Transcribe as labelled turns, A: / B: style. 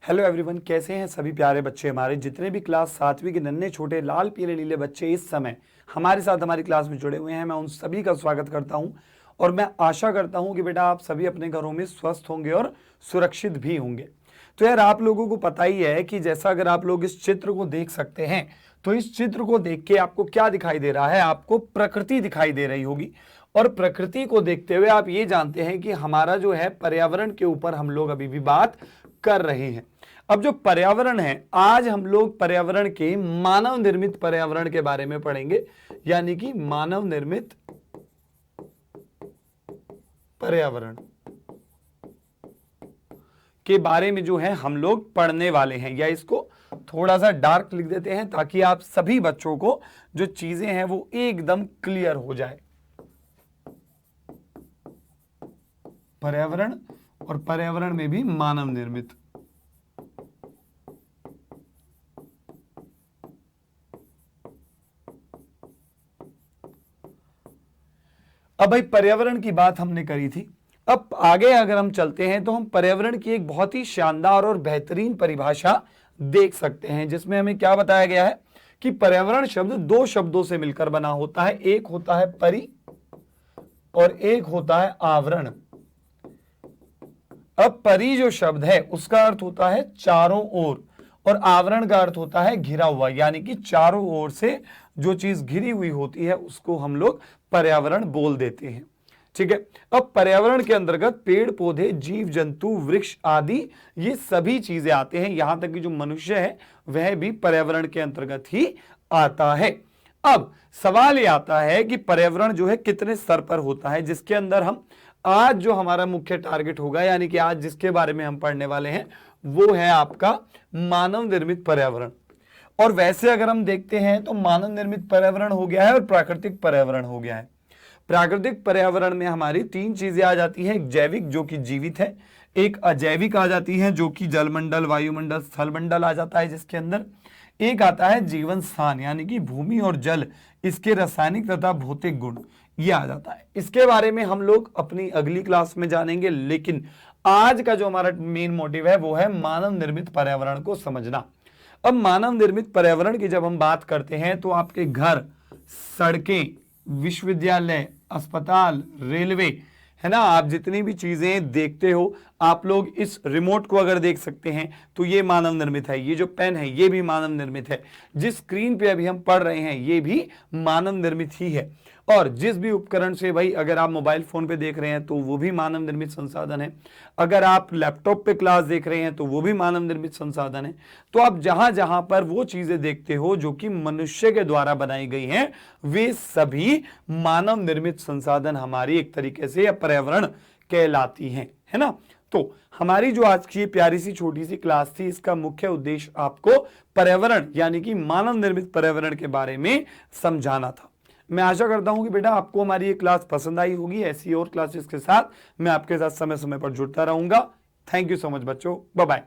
A: Hello everyone, कैसे हैं सभी प्यारे बच्चे। हमारे जितने भी क्लास 7वीं के नन्हे छोटे लाल पीले नीले बच्चे इस समय हमारे साथ हमारी क्लास में जुड़े हुए हैं, मैं उन सभी का स्वागत करता हूं और मैं आशा करता हूं कि बेटा आप सभी अपने घरों में स्वस्थ होंगे और सुरक्षित भी होंगे। तो यार आप लोगों को पता ही है कि जैसा अगर आप लोग इस चित्र को देख सकते हैं तो इस चित्र को देख के आपको क्या दिखाई दे रहा है, आपको प्रकृति दिखाई दे रही होगी। और प्रकृति को देखते हुए आप ये जानते हैं कि हमारा जो है पर्यावरण के ऊपर हम लोग अभी भी बात कर रहे हैं। अब जो पर्यावरण है, आज हम लोग पर्यावरण के मानव निर्मित पर्यावरण के बारे में पढ़ेंगे, यानी कि मानव निर्मित पर्यावरण के बारे में जो है हम लोग पढ़ने वाले हैं। या इसको थोड़ा सा डार्क लिख देते हैं ताकि आप सभी बच्चों को जो चीजें हैं वो एकदम क्लियर हो जाए। पर्यावरण और पर्यावरण में भी मानव निर्मित। अब भाई पर्यावरण की बात हमने करी थी, अब आगे अगर हम चलते हैं तो हम पर्यावरण की एक बहुत ही शानदार और बेहतरीन परिभाषा देख सकते हैं, जिसमें हमें क्या बताया गया है कि पर्यावरण शब्द दो शब्दों से मिलकर बना होता है। एक होता है परि और एक होता है आवरण। अब परि जो शब्द है उसका अर्थ होता है चारों ओर और आवरण का अर्थ होता है घिरा हुआ, यानी कि चारों ओर से जो चीज घिरी हुई होती है उसको हम लोग पर्यावरण बोल देते हैं। ठीक है। अब पर्यावरण के अंतर्गत पेड़ पौधे जीव जंतु वृक्ष आदि ये सभी चीजें आते हैं, यहां तक कि जो मनुष्य है वह भी पर्यावरण के अंतर्गत ही आता है। अब सवाल ये आता है कि पर्यावरण जो है कितने स्तर पर होता है, जिसके अंदर हम आज जो हमारा मुख्य टारगेट होगा, यानी कि आज जिसके बारे में हम पढ़ने वाले हैं वो है आपका मानव निर्मित पर्यावरण। और वैसे अगर हम देखते हैं तो मानव निर्मित पर्यावरण हो गया है और प्राकृतिक पर्यावरण हो गया है। प्राकृतिक पर्यावरण में हमारी तीन चीजें आ जाती हैं, एक जैविक जो कि जीवित है, एक अजैविक आ जाती है जो कि जलमंडल वायुमंडल स्थलमंडल आ जाता है जिसके अंदर, एक आता है जीवन स्थान यानी कि भूमि और जल, इसके रासायनिक तथा भौतिक गुण ये आ जाता है। इसके बारे में हम लोग अपनी अगली क्लास में जानेंगे, लेकिन आज का जो हमारा मेन मोटिव है वो है मानव निर्मित पर्यावरण को समझना। अब मानव निर्मित पर्यावरण की जब हम बात करते हैं तो आपके घर, सड़कें, विश्वविद्यालय, अस्पताल, रेलवे, है ना, आप जितनी भी चीजें देखते हो, आप लोग इस रिमोट को अगर देख सकते हैं तो ये मानव निर्मित है, ये जो पेन है ये भी मानव निर्मित है, जिस स्क्रीन पे अभी हम पढ़ रहे हैं ये भी मानव निर्मित ही है, और जिस भी उपकरण से भाई अगर आप मोबाइल फोन पे देख रहे हैं तो वो भी मानव निर्मित संसाधन है, अगर आप लैपटॉप पे क्लास देख रहे हैं तो वो भी मानव निर्मित संसाधन है। तो आप जहां जहां पर वो चीजें देखते हो जो कि मनुष्य के द्वारा बनाई गई हैं वे सभी मानव निर्मित संसाधन हमारी एक तरीके से या पर्यावरण कहलाती हैं, है ना। तो हमारी जो आज की प्यारी सी छोटी सी क्लास थी, इसका मुख्य उद्देश्य आपको पर्यावरण यानी कि मानव निर्मित पर्यावरण के बारे में समझाना था। मैं आशा करता हूं कि बेटा आपको हमारी ये क्लास पसंद आई होगी। ऐसी और क्लासेस के साथ मैं आपके साथ समय समय पर जुड़ता रहूंगा। थैंक यू सो मच बच्चों, बाय बाय।